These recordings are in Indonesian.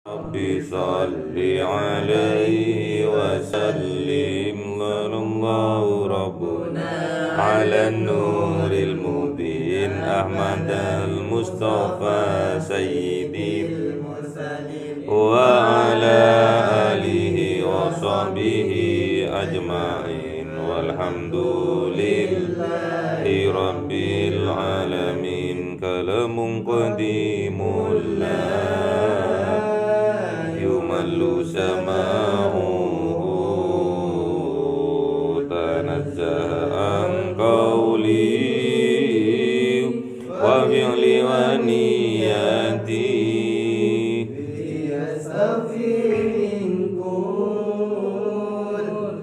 Rabbi salli alaihi wasallim. Sallallahu rabbuna ala nuril mubin Ahmad al-Mustafa sayyidil mursalin wa ala alihi wa sahbihi ajma'in walhamdulillahi rabbil alamin. Kalamun qadimul يمل سماؤه تنزه عن قولي وفعل ونياتي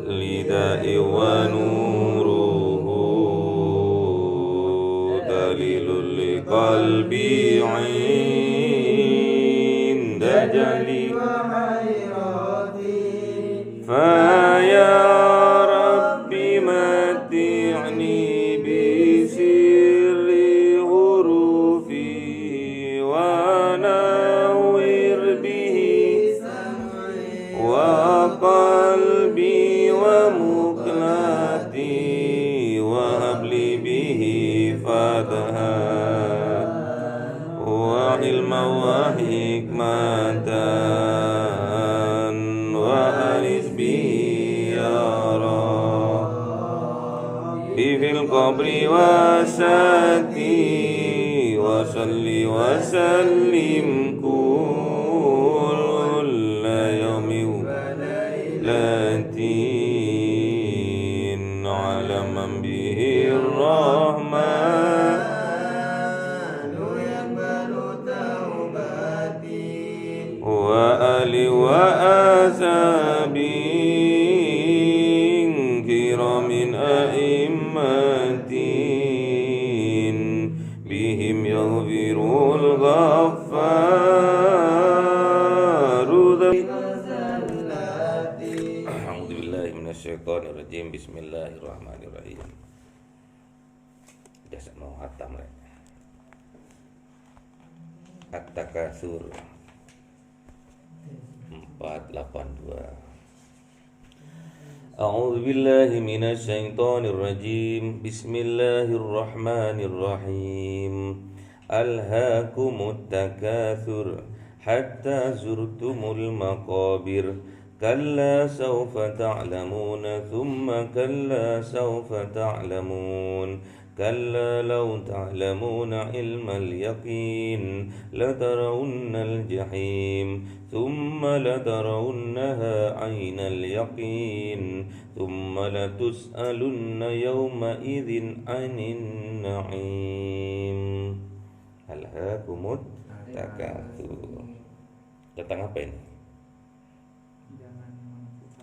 لداء ونوره دليل لقلبي عند جلي فيا ربي متعني بسر حروفي ونور به وقلبي ومقلتي وهب لي به فتحا وعلما وحكمة في القبر وساتي وصلي وسلم كل يوم وليلة على من به الرحمن يقبل توبتي وآل وأصحابي كرام أئمتين بهم يغفر الغفار. أعوذ بالله من الشيطان الرجيم. بسم الله الرحمن الرحيم. Biasa mau hatam At-Takatsur 482. أعوذ بالله من الشيطان الرجيم. بسم الله الرحمن الرحيم. ألهاكم التكاثر حتى زرتم المقابر كلا سوف تعلمون ثم كلا سوف تعلمون كلا لو تعلمون علم اليقين لترون الجحيم ثم لترونها عين اليقين ثم لتسألن يومئذ عن النعيم. Alhaakumut takatsur. Tentang apa ini?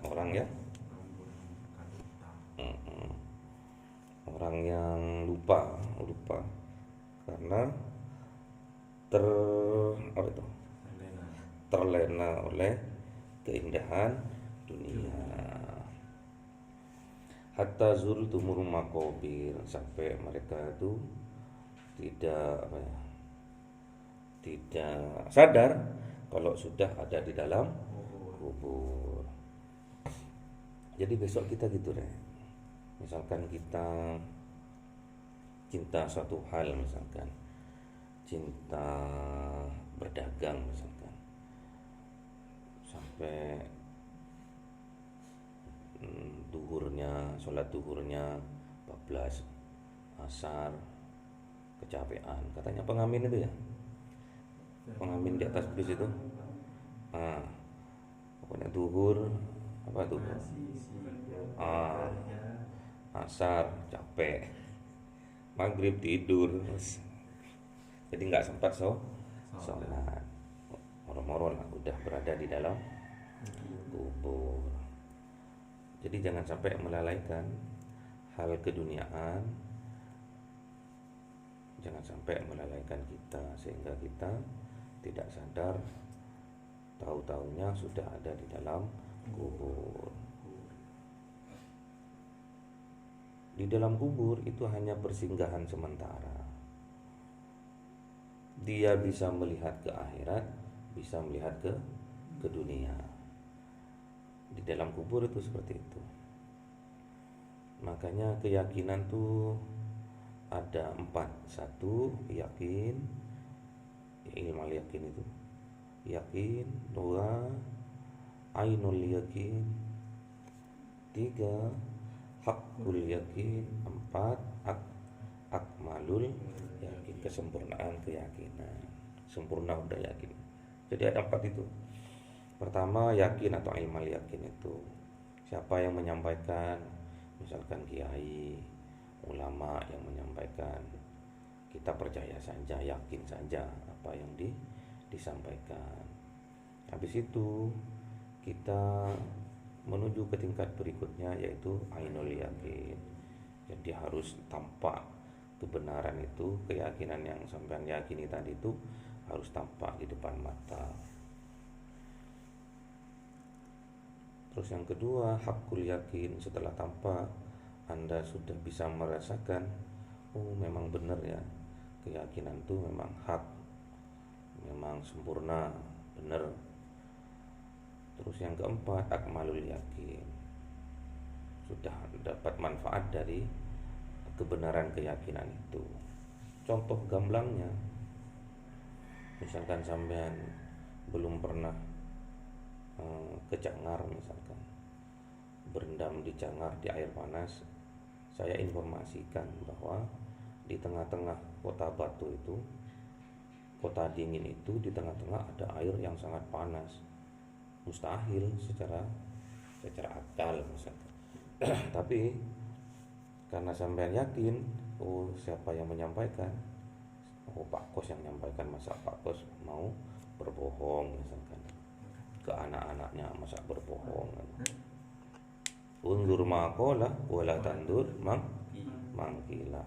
Orang ya? Orang yang lupa karena terlena oleh keindahan dunia. Hatta zurtumul maqabir, sampai mereka itu tidak sadar kalau sudah ada di dalam kubur. Jadi besok kita gitu deh. Misalkan kita cinta suatu hal, misalkan cinta berdagang misalkan, sampai sholat duhurnya 14, asar kecapean, katanya pengamen itu ya, pengamen di atas bis itu, pokoknya duhur apa tuh, asar capek, maghrib tidur, jadi nggak sempat sholat, moro-moro lah udah berada di dalam kubur. Jadi jangan sampai melalaikan hal keduniaan, jangan sampai melalaikan kita sehingga kita tidak sadar, tahu-tahunya sudah ada di dalam kubur. Di dalam kubur itu hanya persinggahan sementara. Dia bisa melihat ke akhirat, bisa melihat ke ke dunia. Di dalam kubur itu seperti itu. Makanya keyakinan tuh ada 4. 1, yakin, ilmu yakin itu. Yakin. 2, ainul yakin. 3, hakul yakin. 4, akmalul yakin, kesempurnaan keyakinan. Sempurna udah yakin. Jadi ada 4 itu. Pertama, yakin atau ilmu yakin itu siapa yang menyampaikan, misalkan kiai, ulama yang menyampaikan, kita percaya saja, yakin saja apa yang disampaikan. Habis itu kita menuju ke tingkat berikutnya, yaitu ainul yakin. Jadi harus tampak kebenaran itu, keyakinan yang sampean yakini tadi itu harus tampak di depan mata. Terus yang kedua, hakul yakin. Setelah tampak, Anda sudah bisa merasakan, oh memang benar ya, keyakinan itu memang hak, memang sempurna, benar. Terus yang keempat, akmalul yakin. Sudah dapat manfaat dari kebenaran keyakinan itu. Contoh gamblangnya, misalkan sampean belum pernah ke Cangar, misalkan berendam di Cangar di air panas, saya informasikan bahwa di tengah-tengah kota Batu itu, kota dingin itu, di tengah-tengah ada air yang sangat panas. Mustahil secara akal misalkan. Tapi karena sampean yakin, oh siapa yang menyampaikan, oh Pak Kos yang menyampaikan, masa Pak Kos mau berbohong misalkan ke anak-anaknya, masa berbohong. Undur maqala wala tandur mangkila.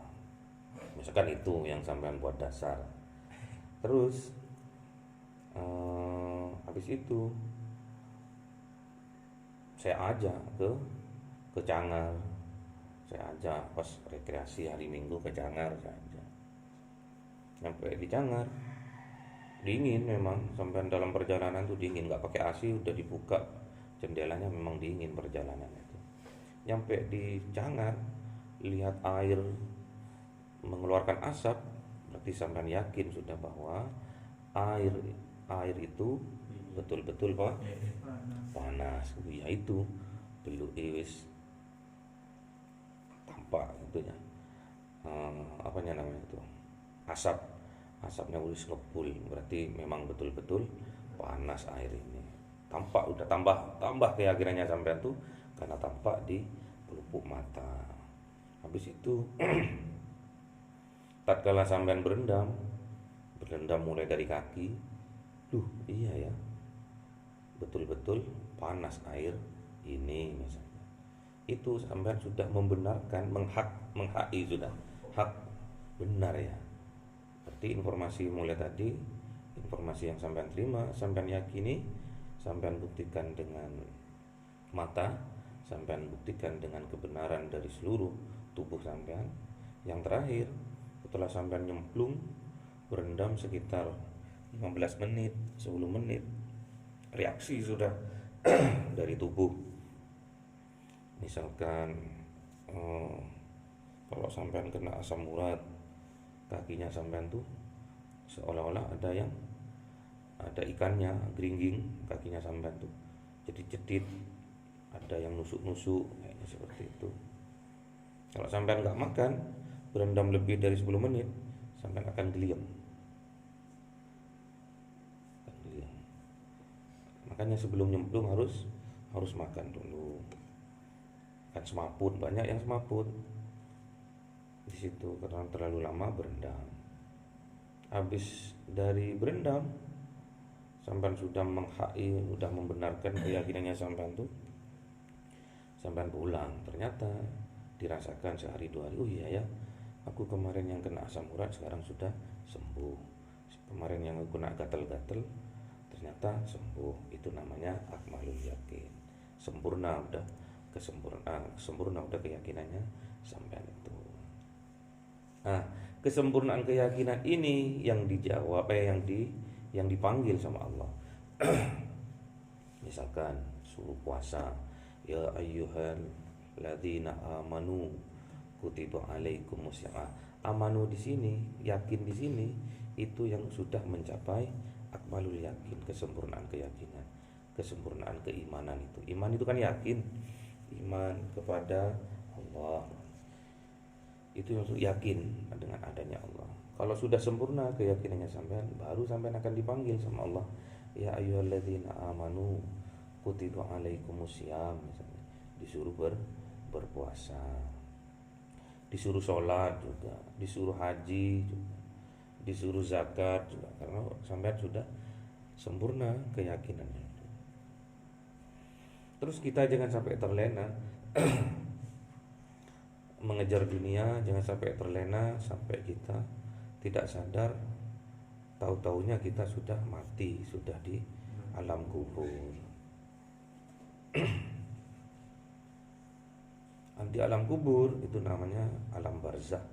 Misalkan itu yang sampean buat dasar. Terus habis itu saya ajak ke Cangar. Saya ajak pas rekreasi hari Minggu ke Cangar, saya ajak. Sampai di Cangar dingin memang, sampai dalam perjalanan tuh dingin, nggak pakai AC, udah dibuka jendelanya, memang dingin perjalanan itu. Nyampe di Cangar, lihat air mengeluarkan asap, berarti sampean yakin sudah bahwa air itu betul-betul panas. Ya itu belum tampak itunya, apanya namanya itu, asapnya wis ngepul, berarti memang betul-betul panas air ini. Tampak, udah tambah keyakinannya sampean tuh karena tampak di pelupuk mata. Habis itu tatkala sampean berendam mulai dari kaki, iya ya, betul-betul panas air ini misalnya. Itu sampean sudah membenarkan, menghaki sudah, hak benar ya. Berarti informasi mulai tadi, informasi yang sampean terima, sampean yakini, sampean buktikan dengan mata, sampean buktikan dengan kebenaran dari seluruh tubuh sampean. Yang terakhir, setelah sampean nyemplung berendam sekitar 15 menit, 10 menit, reaksi sudah dari tubuh. Misalkan kalau sampean kena asam urat, kakinya sampean tuh seolah-olah ada ikannya geringging kakinya sampean tuh, jadi cedit, ada yang nusuk-nusuk kayaknya seperti itu. Kalau sampean nggak makan, berendam lebih dari 10 menit, sampean akan geliam. Makanya sebelum nyemplung harus makan dulu. Kan semaput, banyak yang semaput di situ karena terlalu lama berendam. Habis dari berendam, sampean sudah menghaki, sudah membenarkan keyakinannya sampean tuh, sampean pulang, ternyata dirasakan sehari 2 hari, oh iya ya, aku kemarin yang kena asam urat sekarang sudah sembuh, kemarin yang kena gatal-gatal ternyata sembuh. Itu namanya akmalul yakin, sempurna udah keyakinannya sampean itu. Nah, kesempurnaan keyakinan ini yang dijawab, yang dipanggil sama Allah. Misalkan suruh puasa, ya ayyuhal ladzina amanu kutiba alaikumus syiyam. Amanu di sini, yakin di sini itu yang sudah mencapai akmalul yakin, kesempurnaan keyakinan, kesempurnaan keimanan itu. Iman itu kan yakin, iman kepada Allah. Itu yang yakin dengan adanya Allah. Kalau sudah sempurna keyakinannya sampean, baru sampean akan dipanggil sama Allah. Ya ayyuhalladzina amanu kutiba alaikumusiyam, misalnya disuruh berpuasa, disuruh sholat juga, disuruh haji juga, disuruh zakat juga, karena sampean sudah sempurna keyakinannya. Terus kita jangan sampai terlena mengejar dunia, jangan sampai terlena sampai kita tidak sadar, tahu-taunya kita sudah mati, sudah di alam kubur. Di alam kubur itu namanya alam barzah.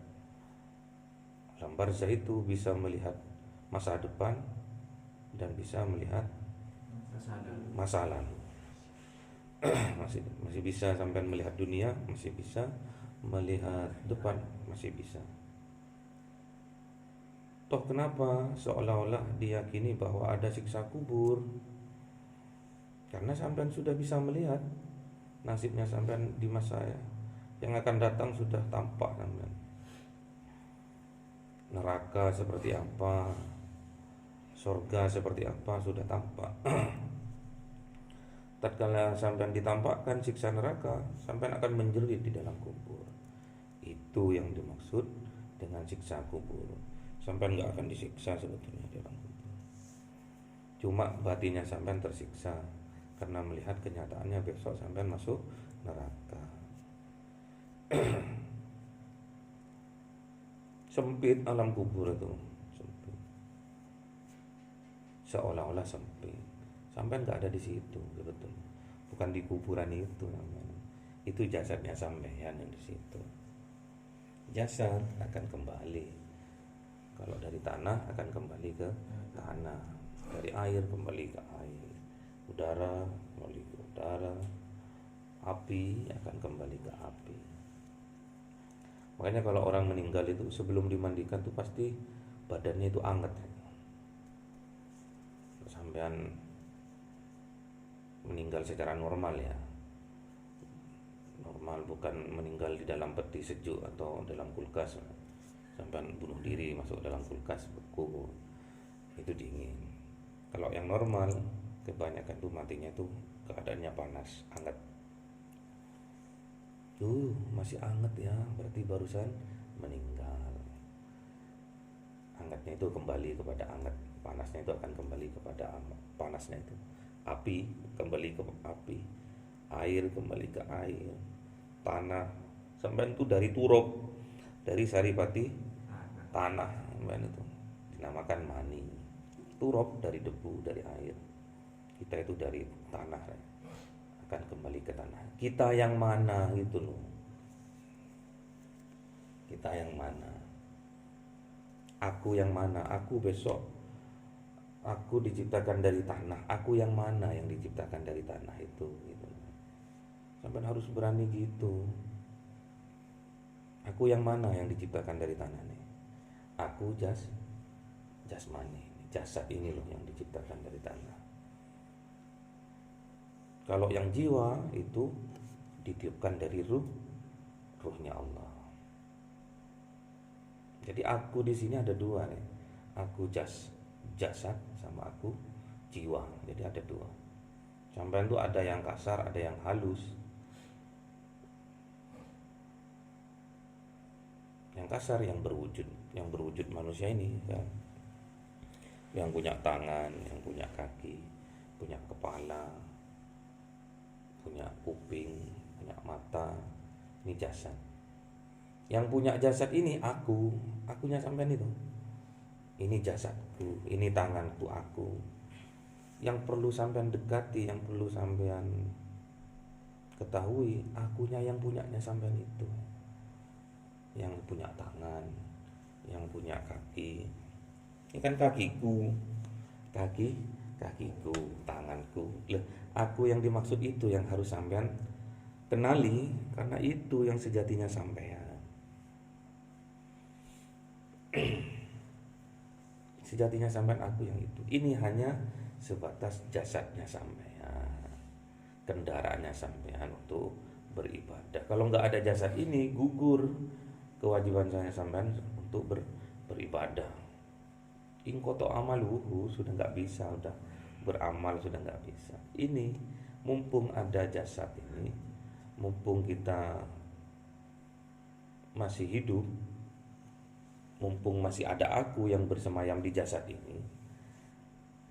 Alam barzah itu bisa melihat masa depan dan bisa melihat masa lalu. masih bisa sampai melihat dunia, masih bisa melihat depan, masih bisa. Toh kenapa seolah-olah diyakini bahwa ada siksa kubur? Karena sampean sudah bisa melihat nasibnya sampean di masa yang akan datang, sudah tampak sampean. Neraka seperti apa, surga seperti apa sudah tampak. Tatkala sampean ditampakkan siksa neraka, sampean akan menjerit di dalam kubur. Itu yang dimaksud dengan siksa kubur. Sampean nggak akan disiksa sebetulnya di dalam kubur. Cuma batinnya sampean tersiksa karena melihat kenyataannya besok sampean masuk neraka. Sempit alam kubur itu, sempit. Seolah-olah sempit. Sampean nggak ada di situ sebetulnya. Bukan di kuburan itu namanya. Itu jasadnya sampean yang di situ. Jasad akan kembali. Kalau dari tanah akan kembali ke tanah, dari air kembali ke air, udara kembali ke udara, api akan kembali ke api. Makanya kalau orang meninggal itu sebelum dimandikan tuh pasti badannya itu anget. Sampean meninggal secara normal ya, normal, bukan meninggal di dalam peti sejuk atau dalam kulkas. Sampai bunuh diri masuk dalam kulkas beku, itu dingin. Kalau yang normal kebanyakan tuh matinya tuh keadaannya panas, hangat. Masih hangat ya, berarti barusan meninggal. Hangatnya itu kembali kepada hangat, panasnya itu akan kembali kepada panasnya itu. Api kembali ke api, air kembali ke air, tanah sampai itu dari turub, dari saripati tanah, sampai itu dinamakan mani. Turub dari debu, dari air. Kita itu dari tanah, akan kembali ke tanah. Kita yang mana gitu loh? Kita yang mana? Aku yang mana? Aku besok, aku diciptakan dari tanah. Aku yang mana yang diciptakan dari tanah itu gitu. Sampai harus berani gitu. Aku yang mana yang diciptakan dari tanah nih? Aku jasmani, jasad ini loh yang diciptakan dari tanah. Kalau yang jiwa itu ditiupkan dari ruhnya Allah. Jadi aku di sini ada dua nih. Aku jasad sama aku jiwa. Jadi ada dua. Sampai itu ada yang kasar, ada yang halus. Yang kasar yang berwujud manusia ini kan. Yang punya tangan, yang punya kaki, punya kepala, punya kuping, punya mata. Ini jasad. Yang punya jasad ini akunya sampean itu. Ini jasadku, ini tanganku, aku. Yang perlu sampean dekati, yang perlu sampean ketahui, akunya yang punyanya sampean itu. Yang punya tangan, yang punya kaki. Ini kan kakiku, kaki kakiku, tanganku. Lah, aku yang dimaksud itu yang harus sampean kenali, karena itu yang sejatinya sampean. Sejatinya sampean aku yang itu. Ini hanya sebatas jasadnya sampean, kendaraannya sampean untuk beribadah. Kalau nggak ada jasad ini, gugur kewajiban saya sampean untuk beribadah. Ingkoto amaluhu, sudah nggak bisa, udah beramal sudah nggak bisa. Ini mumpung ada jasad ini, mumpung kita masih hidup, mumpung masih ada aku yang bersemayam di jasad ini,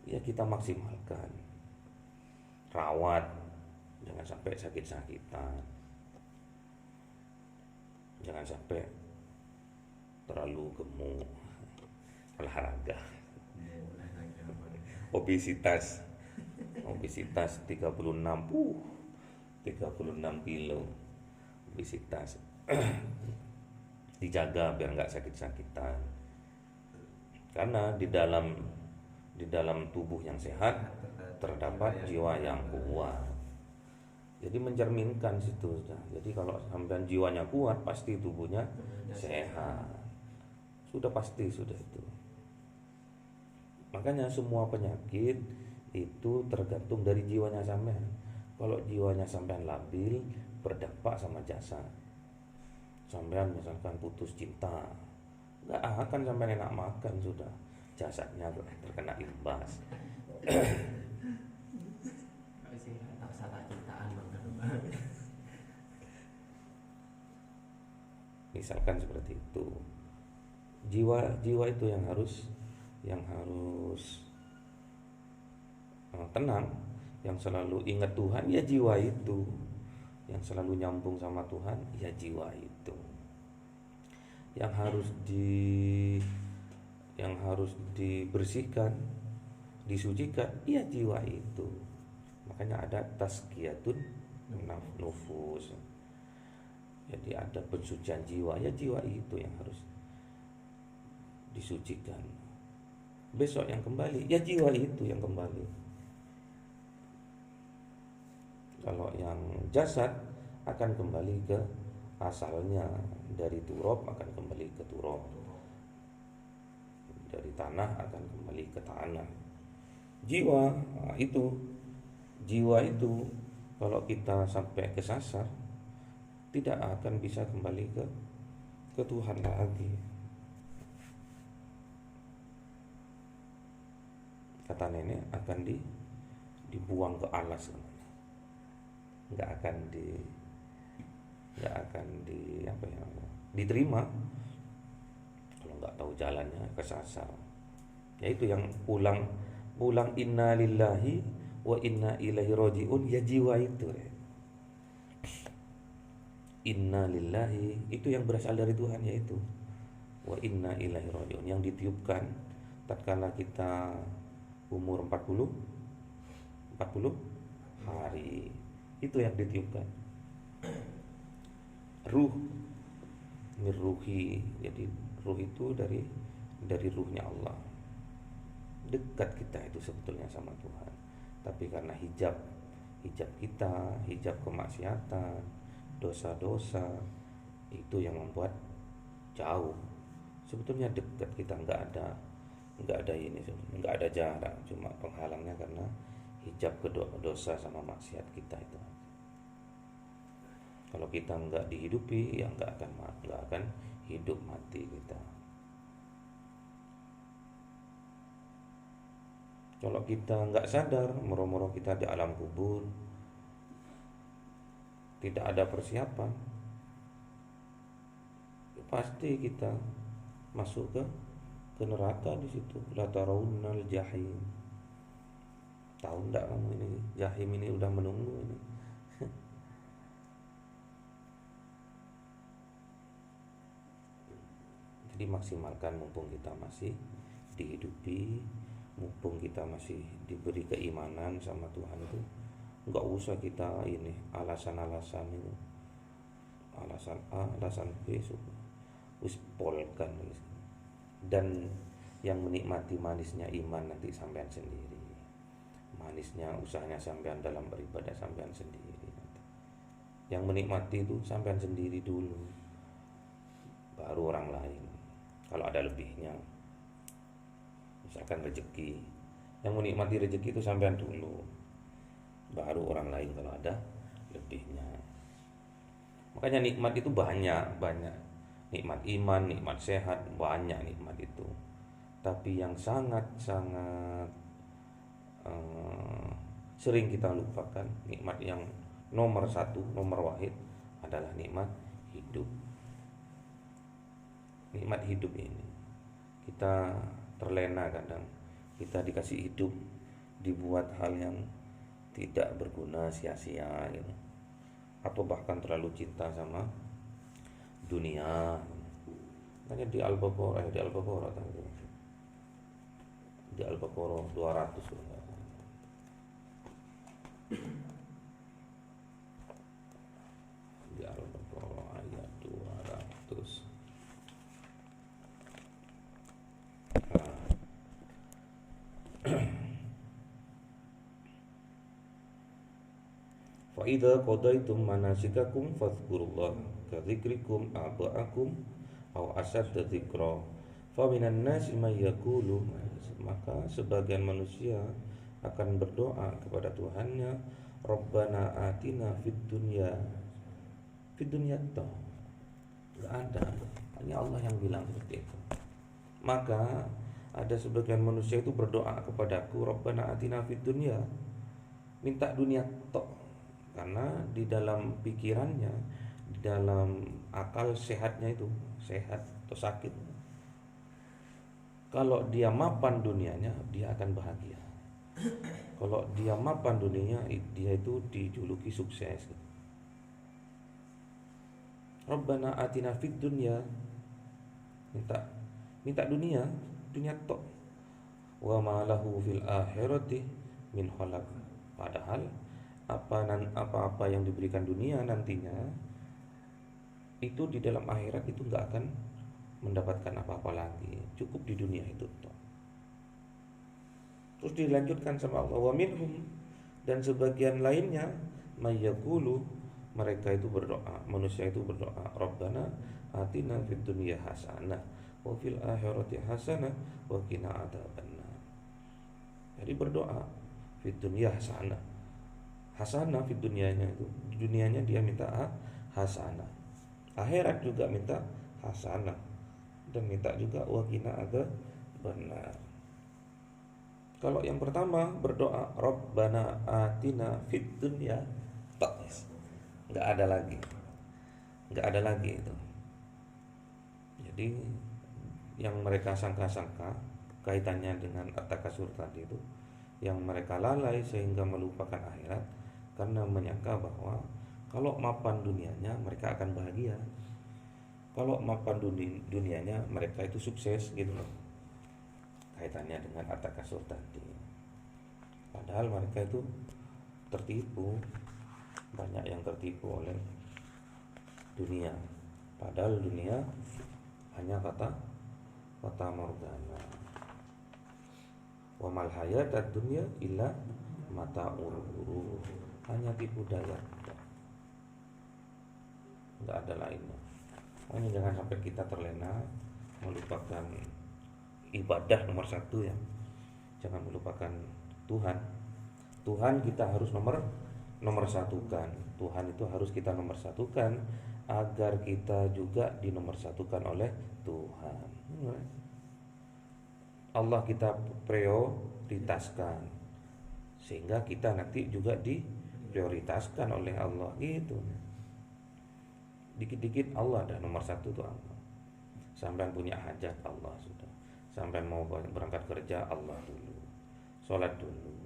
ya kita maksimalkan, rawat, jangan sampai sakit-sakitan, jangan sampai terlalu gemuk, olahraga, obesitas 36 kilo obesitas. Dijaga biar nggak sakit-sakitan, karena di dalam tubuh yang sehat terdapat jiwa yang kuat. Jadi mencerminkan situ. Jadi kalau sampai jiwanya kuat, pasti tubuhnya sehat. Sudah pasti, sudah itu. Makanya semua penyakit itu tergantung dari jiwanya sampean. Kalau jiwanya sampean labil, berdampak sama jasad. Sampean misalkan putus cinta, nggak akan sampean enak makan, sudah jasadnya terkena imbas. Misalkan seperti itu. Jiwa itu yang harus tenang, yang selalu ingat Tuhan, ya jiwa itu. Yang selalu nyambung sama Tuhan, ya jiwa itu. Yang harus dibersihkan, disucikan, ya jiwa itu. Makanya ada tazkiyatun nufus. Jadi ada pensucian jiwa, ya jiwa itu yang harus disucikan. Besok yang kembali, ya jiwa itu yang kembali. Kalau yang jasad akan kembali ke asalnya, dari turab akan kembali ke turab, dari tanah akan kembali ke tanah. Jiwa itu kalau kita sampai kesasar, tidak akan bisa kembali ke Tuhan lagi. Kata nenek, akan dibuang ke alas, nggak akan diterima kalau nggak tahu jalannya, kesasar. Ya itu yang pulang inna lillahi wa inna ilaihi rajiun, ya jiwa itu ya. Inna lillahi itu yang berasal dari Tuhan, yaitu wa inna ilaihi rajiun yang ditiupkan tatkala kita umur 40 hari. Itu yang ditiupkan. Ruh mirruhi, jadi ruh itu dari ruhnya Allah. Dekat kita itu sebetulnya sama Tuhan. Tapi karena hijab kita, hijab kemaksiatan, dosa-dosa, itu yang membuat jauh. Sebetulnya dekat kita, nggak ada ini, nggak ada jarak, cuma penghalangnya karena hijab dosa sama maksiat kita itu. Kalau kita nggak dihidupi, ya nggak akan hidup mati kita. Kalau kita nggak sadar, moro-moro kita di alam kubur, tidak ada persiapan, ya pasti kita masuk ke neraka di situ. La tarawunnal jahim. Tahu enggak kamu ini jahim ini udah menunggu ini. Jadi maksimalkan mumpung kita masih dihidupi, mumpung kita masih diberi keimanan sama Tuhan itu. Enggak usah kita ini alasan-alasan itu, alasan A, alasan B, wis polkan. Dan yang menikmati manisnya iman nanti sampean sendiri. manisnya usahanya sampean dalam beribadah sampean sendiri. Yang menikmati itu sampean sendiri dulu, baru orang lain. Kalau ada lebihnya, misalkan rezeki, yang menikmati rezeki itu sampean dulu, baru orang lain kalau ada lebihnya. Makanya nikmat itu banyak. Nikmat iman, nikmat sehat, banyak nikmat itu. Tapi yang sangat-sangat sering kita lupakan, nikmat yang nomor satu, nomor wahid adalah nikmat hidup. Nikmat hidup ini kita terlena kadang, kita dikasih hidup, dibuat hal yang tidak berguna, sia-sia gitu. Atau bahkan terlalu cinta sama dunia. Makanya di Al-Baqarah di Al-Baqarah 200 di Al-Baqarah ayat 200. Fa idza qadaytum manasikakum fadhkurullah ka dzikrikum aba'akum aw asadda dzikra. Fa minan nasi may yaqulu, maka sebagian manusia akan berdoa kepada Tuhannya, Rabbana atina fid dunya toh. Enggak ada. Hanya Allah yang bilang seperti itu. Maka ada sebagian manusia itu berdoa kepadaku, Rabbana atina fid dunya, minta dunia tok. Karena di dalam pikirannya, di dalam akal sehatnya itu, sehat atau sakit, kalau dia mapan dunianya, dia akan bahagia. Kalau dia mapan dunianya, dia itu dijuluki sukses. Rabbana atina fid dunya, minta dunia tok. Wa ma lahu fil akhirati min khalaq. Padahal apa-apa yang diberikan dunia nantinya itu di dalam akhirat itu enggak akan mendapatkan apa-apa lagi, cukup di dunia itu toh. Terus dilanjutkan sama Allah, wa minhum, dan sebagian lainnya mayyaqulu, mereka itu berdoa, manusia itu berdoa, Rabbana atina fid dunya hasanah wa fil akhirati hasanah wa qina adzabannar. Jadi berdoa fid dunya hasanah. Hasanah fid dunyanya itu, di dunianya dia minta hasanah. Akhirat juga minta hasanah, dan minta juga wa qina adzabannar. Kalau yang pertama berdoa Rabbana atina fid dunya, enggak ada lagi itu. Jadi yang mereka sangka-sangka kaitannya dengan at-takasur tadi itu, yang mereka lalai sehingga melupakan akhirat karena menyangka bahwa kalau mapan dunianya mereka akan bahagia, kalau mapan dunianya mereka itu sukses gitu loh, kaitannya dengan at-takasur tadi. Padahal mereka itu tertipu, banyak yang tertipu oleh dunia. Padahal dunia hanya kata morgana. Wa mal hayatad dunya illa mata'ul ghurur. Hanya tipu daya, enggak ada lainnya. Makanya jangan sampai kita terlena melupakan ibadah nomor satu ya. Jangan melupakan Tuhan. Tuhan kita harus nomor satukan. Tuhan itu harus kita nomor satukan agar kita juga dinomor satukan oleh Tuhan. Allah kita prioritaskan sehingga kita nanti juga diprioritaskan oleh Allah gitu. Dikit-dikit Allah dah nomor satu tuh Allah. Sampai punya hajat Allah sudah. Sampai mau berangkat kerja Allah dulu. Sholat dulu.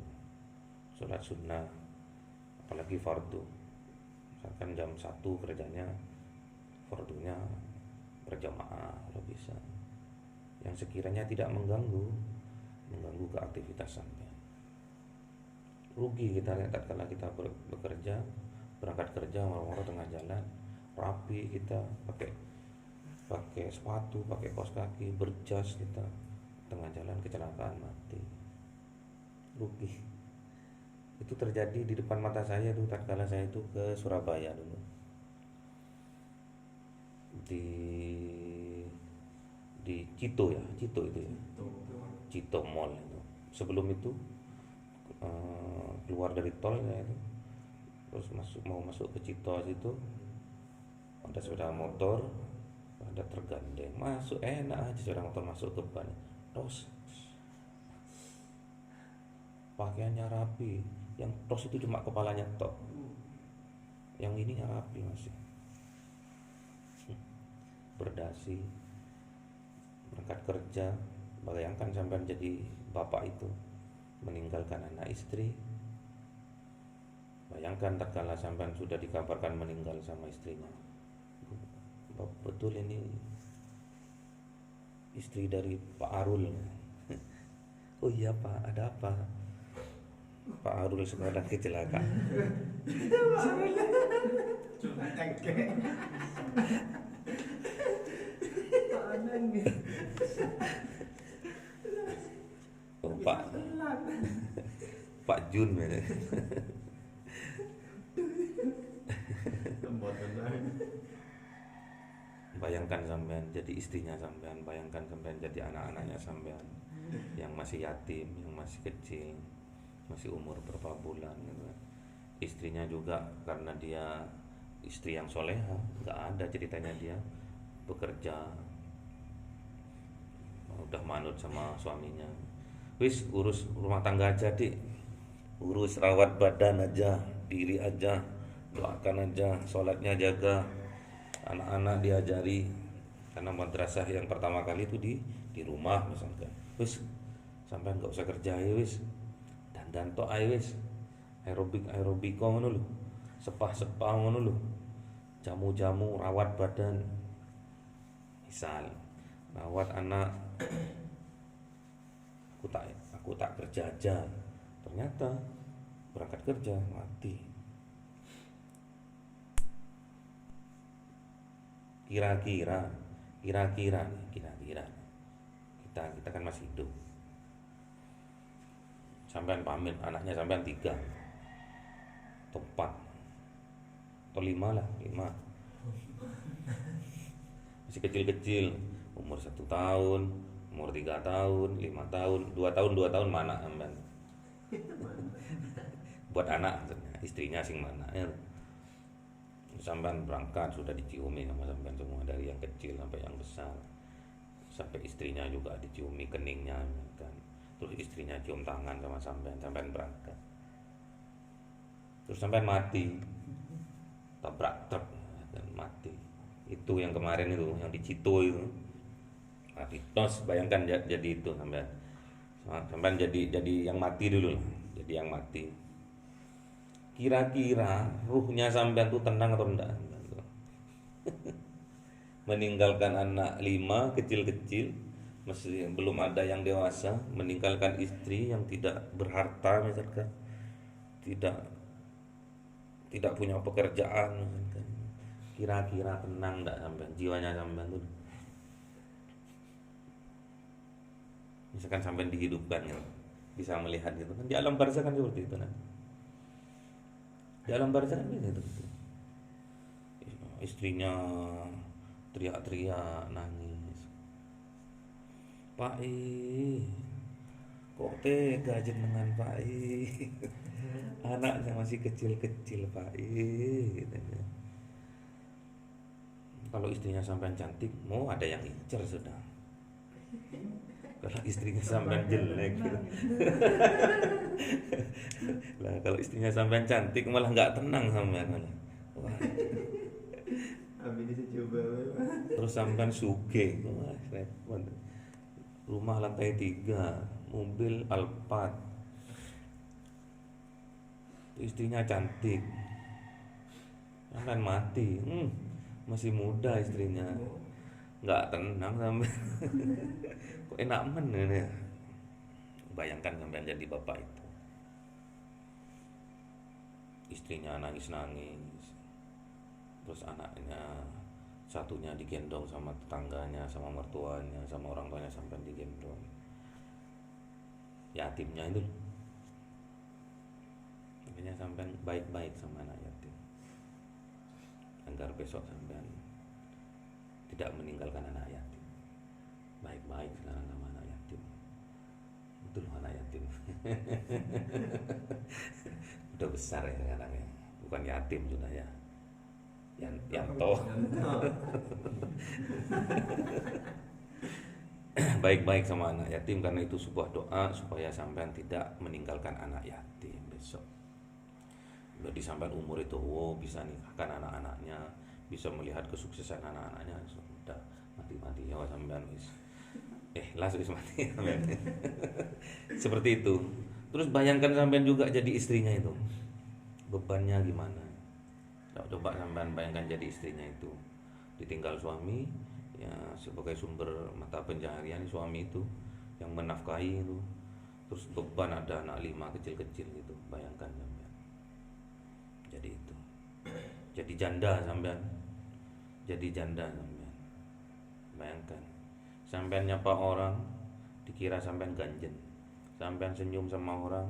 Sholat sunnah, apalagi fardu. Misalkan jam 1 kerjanya, fardunya berjamaah kalau bisa. Yang sekiranya tidak mengganggu ke aktivitas sampai. Rugi kita tatkala kita bekerja, berangkat kerja moro-moro tengah jalan, rapi kita pakai sepatu, pakai kaos kaki, berjas, kita tengah jalan kecelakaan mati. Rugi. Itu terjadi di depan mata saya tuh tatkala saya itu ke Surabaya dulu, di Cito ya, Cito itu ya, Cito Mall itu. Sebelum itu keluar dari tol ya itu, terus mau masuk ke Cito situ, ada sepeda motor, ada tergandeng masuk, enak aja sepeda motor masuk ke ban, terus pakaiannya rapi, yang tos itu cuma kepalanya tok, yang ininya rapi masih berdasi, berangkat kerja. Bayangkan sampai jadi bapak itu meninggalkan anak istri. Bayangkan tatkala sampai sudah dikabarkan meninggal sama istrinya, betul ini istri dari Pak Arul. Oh iya Pak, ada apa? Pak Arul sekarang kecelakaan. Oh, Pak Jun ya. Bayangkan sampean jadi istrinya sampean, bayangkan sampean jadi anak-anaknya sampean yang masih yatim, yang masih kecil, masih umur berapa bulan gitu kan. Istrinya juga karena dia istri yang soleha, nggak ada ceritanya dia bekerja, udah manut sama suaminya. Wis urus rumah tangga aja dik, urus rawat badan aja, diri aja, doakan aja, sholatnya jaga, anak-anak diajari, karena madrasah yang pertama kali itu di rumah misalkan. Wis sampai nggak usah kerja ya wis, dan tok ae wis, aerobik ngono lho, sepah ngono lho, jamu-jamu rawat badan, misal rawat anak, aku tak kerja aja, ternyata berangkat kerja mati. Kira-kira kita kan masih hidup, sampean pamit anaknya sampean 3 atau 4 atau 5 lah, 5 masih kecil-kecil, umur 1 tahun, umur 3 tahun, 5 tahun, 2 tahun mana sampean? Buat anak istrinya sing mana ya. Sampean berangkat sudah diciumi sama sampean semua, dari yang kecil sampai yang besar, sampai istrinya juga diciumi keningnya kan. Terus istrinya cium tangan sama sampean berangkat, terus sampean mati tabrak truk dan mati. Itu yang kemarin itu yang di Cito itu mati tos. Bayangkan jadi itu sampean jadi yang mati dulu lah, jadi yang mati. Kira-kira ruhnya sampean tuh tenang atau enggak? Meninggalkan anak 5 kecil-kecil, masih belum ada yang dewasa, meninggalkan istri yang tidak berharta misalkan, tidak punya pekerjaan misalkan. Kira-kira tenang enggak sampean, jiwanya sampean tuh? Misalkan sampean dihidupkan ya, bisa melihat gitu kan, di alam barzah kan seperti itu nanti. Di alam barzah kan gitu. Istrinya teriak-teriak nangis, Pak kok tega jenengan Pak anaknya masih kecil-kecil Pak gitu. Kalau istrinya sampean cantik, mau ada yang incer sudah. Kalau istrinya sampean jelek gitu. Lah kalau istrinya sampean cantik malah nggak tenang sampean malah. Wah. Terus sampean sugih, wah repot. Rumah lantai 3, mobil Alphard, istrinya cantik, sampean mati, masih muda istrinya, nggak tenang sampean. Kok enak men ini ya. Bayangkan sampean jadi bapak itu, istrinya nangis-nangis, terus anaknya satunya digendong sama tetangganya, sama mertuanya, sama orang tuanya sampai digendong. Yatimnya itu Makanya sampean baik-baik sama anak yatim agar besok sampean tidak meninggalkan anak yatim. Baik-baik sekarang sama anak yatim. Betul anak yatim. Udah besar ya sekarang ya. Bukan yatim sudah ya. Yanto. Baik-baik sama anak yatim karena itu sebuah doa supaya sampean tidak meninggalkan anak yatim besok. Udah disampean umur itu, bisa nikahkan anak-anaknya, bisa melihat kesuksesan anak-anaknya, sudah mati-mati ya sampean wis. Langsung mati. Seperti itu. Terus bayangkan sampean juga jadi istrinya itu. Bebannya gimana? Coba sampean bayangkan jadi istrinya itu. Ditinggal suami ya sebagai sumber mata pencaharian suami itu yang menafkahi itu. Terus beban ada anak 5 kecil-kecil gitu. Bayangkan sampean. Jadi itu. Jadi janda sampean. Jadi janda sampean. Bayangkan. Sampean nyapa orang dikira sampean ganjen. Sampean senyum sama orang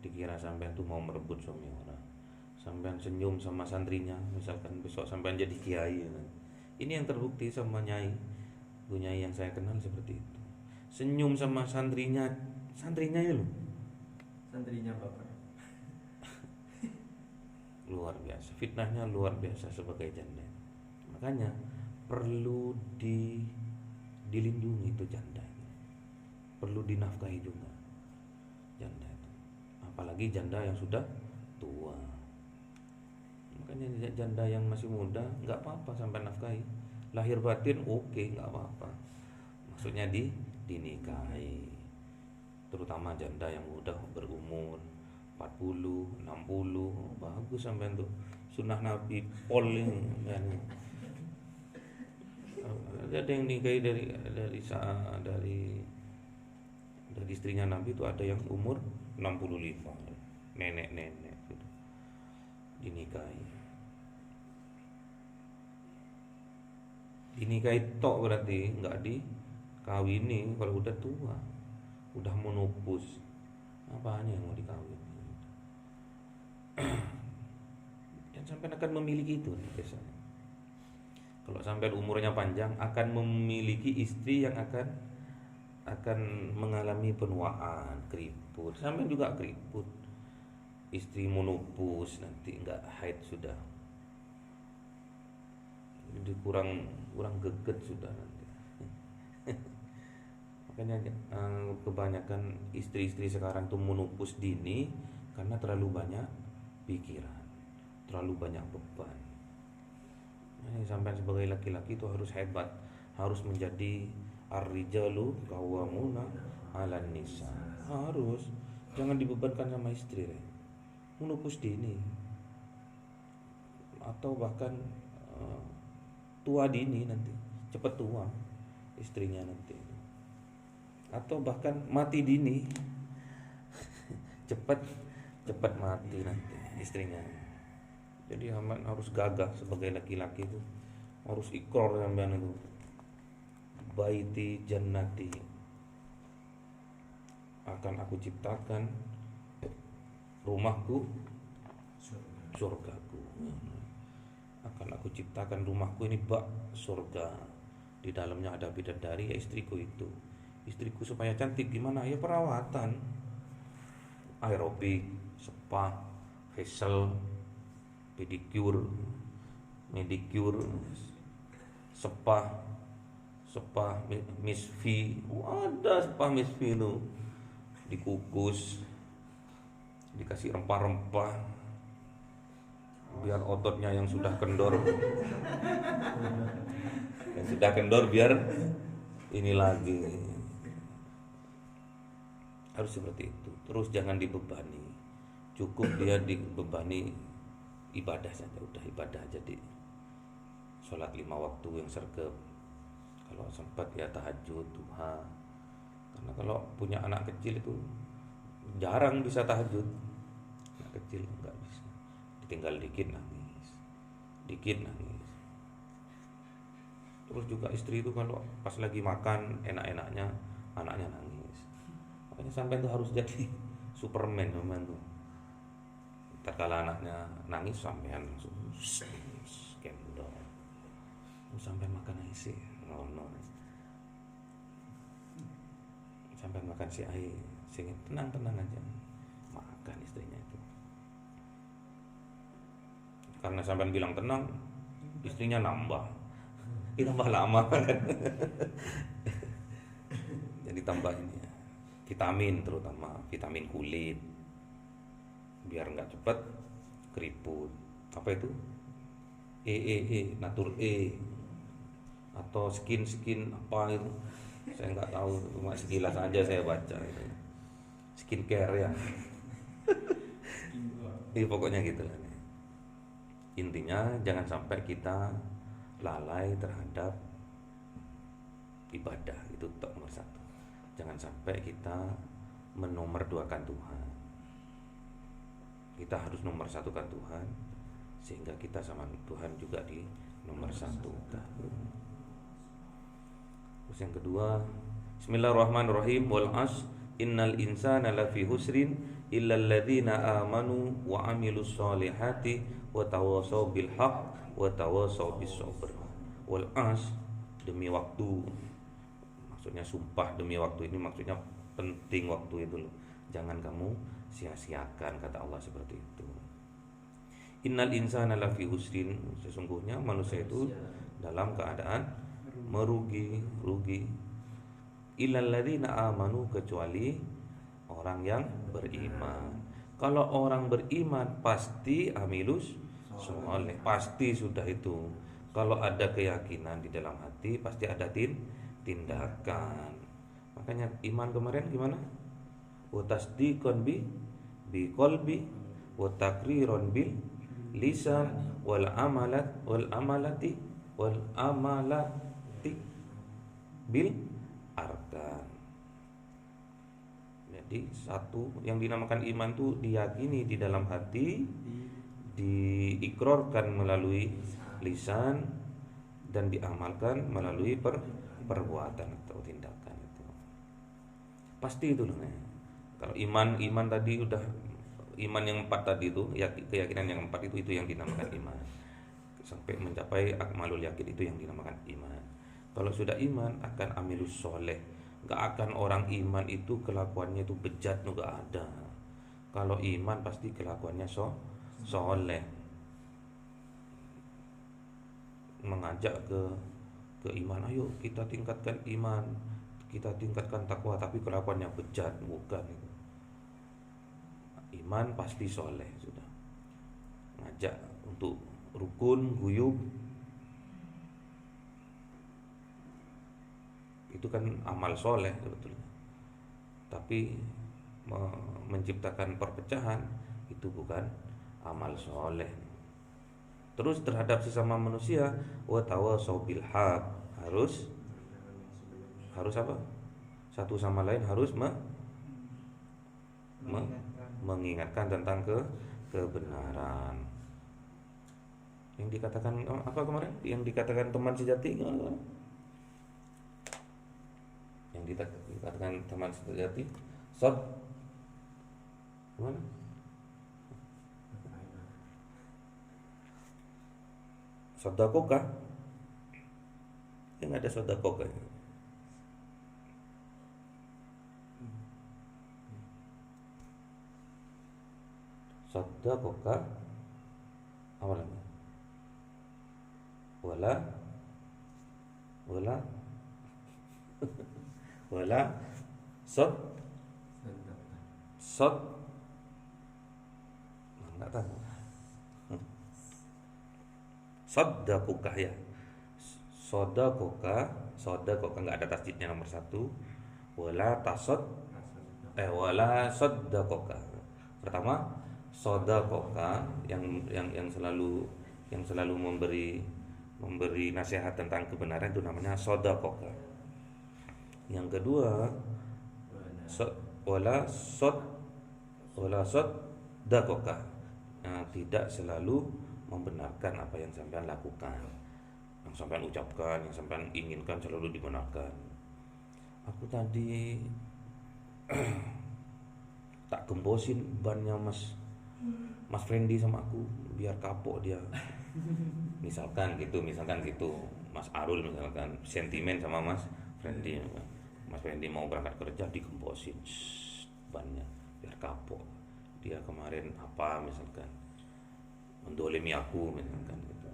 dikira sampean tuh mau merebut suami orang. Sampean senyum sama santrinya, misalkan besok sampean jadi kiai ya. Ini yang terbukti sama nyai. Bu nyai yang saya kenal seperti itu. Senyum sama santrinya ya loh. Santrinya Bapak. Luar biasa, fitnahnya luar biasa sebagai janda. Makanya perlu dilindungi itu janda. Perlu dinafkahi juga janda itu. Apalagi janda yang sudah tua. Makanya janda yang masih muda nggak apa-apa sampai nafkahi. Lahir batin oke, nggak apa-apa. Maksudnya dinikahi. Terutama janda yang udah berumur 40, 60, bagus sampai tuh. Sunnah Nabi pol ini kan. Ada yang nikahi dari istrinya Nabi itu ada yang umur 65, nenek-nenek gitu. Dinikahi tok berarti nggak dikawini kalau udah tua, udah menopause. Apanya yang mau dikawin? Dan sampai akan memiliki itu biasanya. Kalau sampai umurnya panjang akan memiliki istri yang akan mengalami penuaan, keriput. Sampai juga keriput. Istri menopause nanti nggak haid sudah. Jadi kurang geget sudah nanti. Makanya kebanyakan istri-istri sekarang tuh menopause dini karena terlalu banyak pikiran, terlalu banyak beban. Sampai sebagai laki-laki itu harus hebat, harus menjadi ar-rijalu qawwamuna 'alan nisa. Harus, jangan dibebankan sama istri. Menopause dini atau bahkan tua dini nanti, cepat tua istrinya nanti. Atau bahkan mati dini. cepat mati nanti istrinya. Jadi sampean harus gagah sebagai laki-laki itu. Harus ikrar sampean itu. Baiti jannati, akan aku ciptakan rumahku surgaku. Akan aku ciptakan rumahku ini bak surga. Di dalamnya ada bidadari, ya istriku itu. Istriku supaya cantik gimana? Ya perawatan, aerobik, spa, facial, pedicure, medicure, spa, Miss V. Ada spa Miss V itu. Dikukus, dikasih rempah-rempah biar ototnya yang sudah kendor biar ini lagi. Harus seperti itu. Terus jangan dibebani. Cukup dia dibebani ibadah saja, udah ibadah jadi sholat 5 waktu yang sergap. Kalau sempat ya tahajud, duha. Karena kalau punya anak kecil itu jarang bisa tahajud. Anak kecil enggak bisa. Ditinggal dikit nangis. Terus juga istri itu kalau pas lagi makan enak-enaknya anaknya nangis. Makanya sampai itu harus jadi Superman sampean tuh. Tatkala anaknya nangis sampean langsung skendol. Sampai makan nasi, ngono. Sampai makan si air, sing tenang aja. Makan istrinya itu. Karena sampean bilang tenang, istrinya nambah. Tambah lama kan. Jadi tambah ini ya. Vitamin, terutama vitamin kulit. Biar nggak cepat keriput. Apa itu? Natur E atau skin apa itu? Saya nggak tahu, cuma sekilas aja saya baca itu. Skincare ya. Pokoknya gitu lah. Intinya jangan sampai kita lalai terhadap ibadah, itu nomor satu. Jangan sampai kita menomorduakan Tuhan. Kita harus nomor satukan Tuhan, sehingga kita sama Tuhan juga di nomor satukan. Terus yang kedua, Bismillahirrahmanirrahim. Wal as innal insana lafi husrin illal ladzina amanu wa amilus solihati wa tawasaw bil haqq wa tawasaw bis sabr. Wal as, demi waktu. Maksudnya sumpah demi waktu ini maksudnya penting waktu itu loh. Jangan kamu sia-siakan, kata Allah seperti itu. Innal insana lafi husrin, sesungguhnya manusia itu dalam keadaan merugi. Illal ladzina amanu, kecuali orang yang beriman. Kalau orang beriman pasti amilus soleh, pasti sudah itu. Kalau ada keyakinan di dalam hati pasti ada tindakan. Makanya iman kemarin gimana? Wa tasdiqan bi qalbi wa takriron bil lisan wal amalati bil arkan. Jadi satu yang dinamakan iman itu diyakini di dalam hati, diikrarkan melalui lisan, dan diamalkan melalui perbuatan atau tindakan itu. Pasti itu loh. Kalau iman tadi udah, iman yang 4 tadi itu, keyakinan yang 4 itu yang dinamakan iman. Sampai mencapai akmalul yakin itu yang dinamakan iman. Kalau sudah iman akan amilus soleh. Gak akan orang iman itu kelakuannya itu bejat, gak ada. Kalau iman pasti kelakuannya soleh. Mengajak ke iman, ayo kita tingkatkan iman, kita tingkatkan takwa, tapi kelakuannya bejat, bukan itu. Iman pasti soleh sudah. Ngajak untuk rukun, guyub, itu kan amal soleh sebetulnya. Tapi menciptakan perpecahan itu bukan amal soleh. Terus terhadap sesama manusia, wa tawasaw bil haq, harus apa? Satu sama lain harus mengingatkan tentang kebenaran. Yang dikatakan apa kemarin? Yang dikatakan teman sejati gimana? Yang dikatakan teman sejati, gimana? Sodakoka? Yang ada sodakoka. Sodakoka apa namanya? Wala sod nggak tahu. Sodakoka ya. Sodakoka nggak ada tasdidnya nomor 1. Wala sodakoka. Pertama sodakoka yang selalu memberi nasihat tentang kebenaran itu namanya sodakoka. Yang kedua wala sodakoka, tidak selalu membenarkan apa yang sampean lakukan, yang sampean ucapkan, yang sampean inginkan selalu dibenarkan. Aku tadi tak gembosin bannya Mas Mas Friendly sama aku biar kapok dia. Misalkan gitu Mas Arul misalkan sentimen sama Mas Friendly. Mas Friendly mau berangkat kerja digembosin bannya biar kapok. Dia kemarin apa misalkan mendolimi aku misalkan gitu.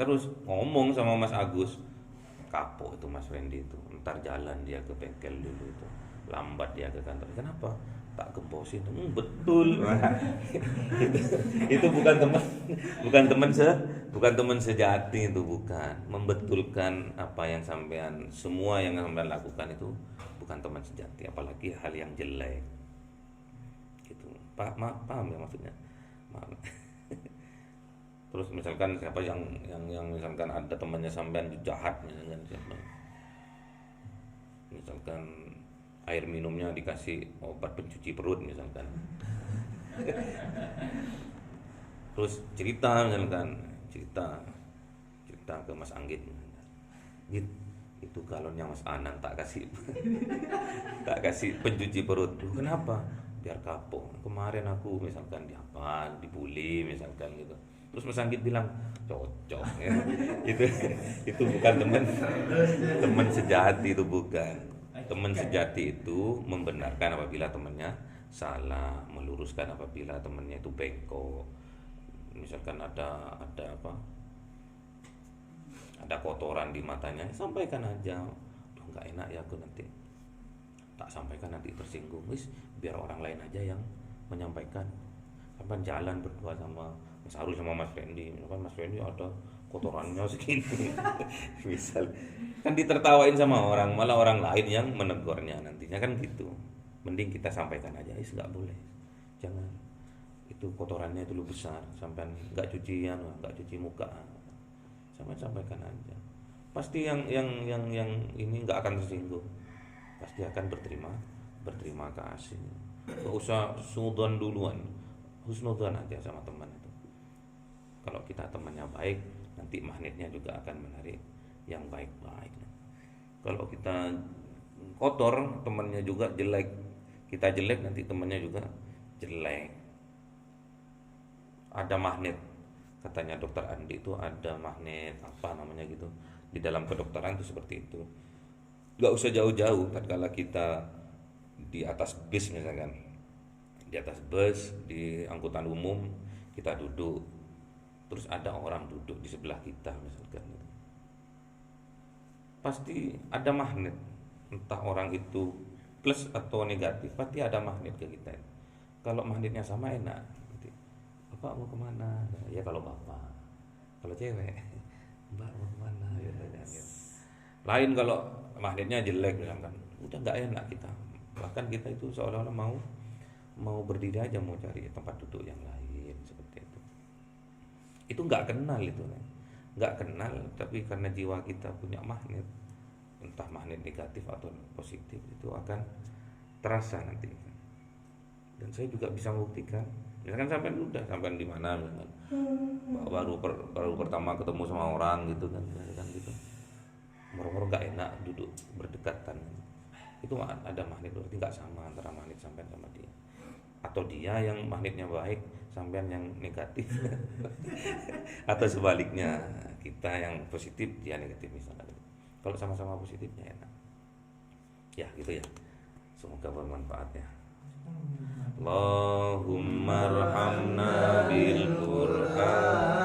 Terus ngomong sama Mas Agus, kapok itu Mas Friendly itu, ntar jalan dia ke bengkel dulu itu, lambat dia ke kantor. Kenapa? Tak gembosin. Betul. Itu bukan teman sejati, itu bukan membetulkan apa yang sampean, semua yang sampean lakukan itu bukan teman sejati, apalagi hal yang jelek gitu. Paham ya maksudnya? Paham. Terus misalkan siapa yang misalkan ada temannya sampean jahat misalkan air minumnya dikasih obat pencuci perut misalkan. Terus cerita ke Mas Anggit, Git, itu galonnya Mas Anang tak kasih pencuci perut. Kenapa? Biar kapok. Kemarin aku misalkan dibully misalkan gitu. Terus Mas Anggit bilang cocok ya. itu bukan teman sejati, itu bukan. Teman sejati itu membenarkan apabila temannya salah, meluruskan apabila temannya itu bengkok. Misalkan ada apa? Ada kotoran di matanya, sampaikan aja. Duh, nggak enak ya aku nanti. Tak sampaikan nanti tersinggung. Biar orang lain aja yang menyampaikan. Sampai jalan berdua sama Mas Arul sama Mas Fendi. Misalkan Mas Fendi ada kotorannya segini. Misal kan ditertawain sama orang, malah orang lain yang menegurnya nantinya kan gitu. Mending kita sampaikan aja, nggak boleh, jangan, itu kotorannya dulu besar, sampai nggak cuci muka, sampai sampaikan aja. Pasti yang ini nggak akan tersinggung, pasti akan berterima kasih. Nggak usah suudzon duluan, husnudzon aja sama teman itu. Kalau kita temannya baik, nanti magnetnya juga akan menarik yang baik-baik. Kalau kita kotor, temannya juga jelek. Kita jelek, nanti temannya juga jelek. Ada magnet, katanya dokter Andi itu ada magnet apa namanya gitu. Di dalam kedokteran itu seperti itu. Gak usah jauh-jauh, tatkala kita di atas bis misalkan, di atas bus, di angkutan umum, kita duduk, terus ada orang duduk di sebelah kita misalkan, pasti ada magnet, entah orang itu plus atau negatif, pasti ada magnet ke kita. Kalau magnetnya sama enak, Bapak mau kemana? Ya kalau bapak, kalau cewek, Mbak mau kemana? Ya, lain kalau magnetnya jelek misalkan, udah nggak enak kita. Bahkan kita itu seolah-olah mau berdiri aja, mau cari tempat duduk yang lain seperti itu. Itu nggak kenal itu, nggak kenal, tapi karena jiwa kita punya magnet, entah magnet negatif atau positif, itu akan terasa nanti. Dan saya juga bisa membuktikan, misalkan sampai di mana, baru pertama ketemu sama orang gitu kan gitu, moro-moro nggak enak duduk berdekatan, itu ada magnet, berarti nggak sama antara magnet sampean sama dia, atau dia yang magnetnya baik, sampean yang negatif, atau sebaliknya, kita yang positif dia negatif misalnya. Kalau sama-sama positifnya enak ya gitu ya. Semoga bermanfaat ya. Allahumma arhamna bil Qur'an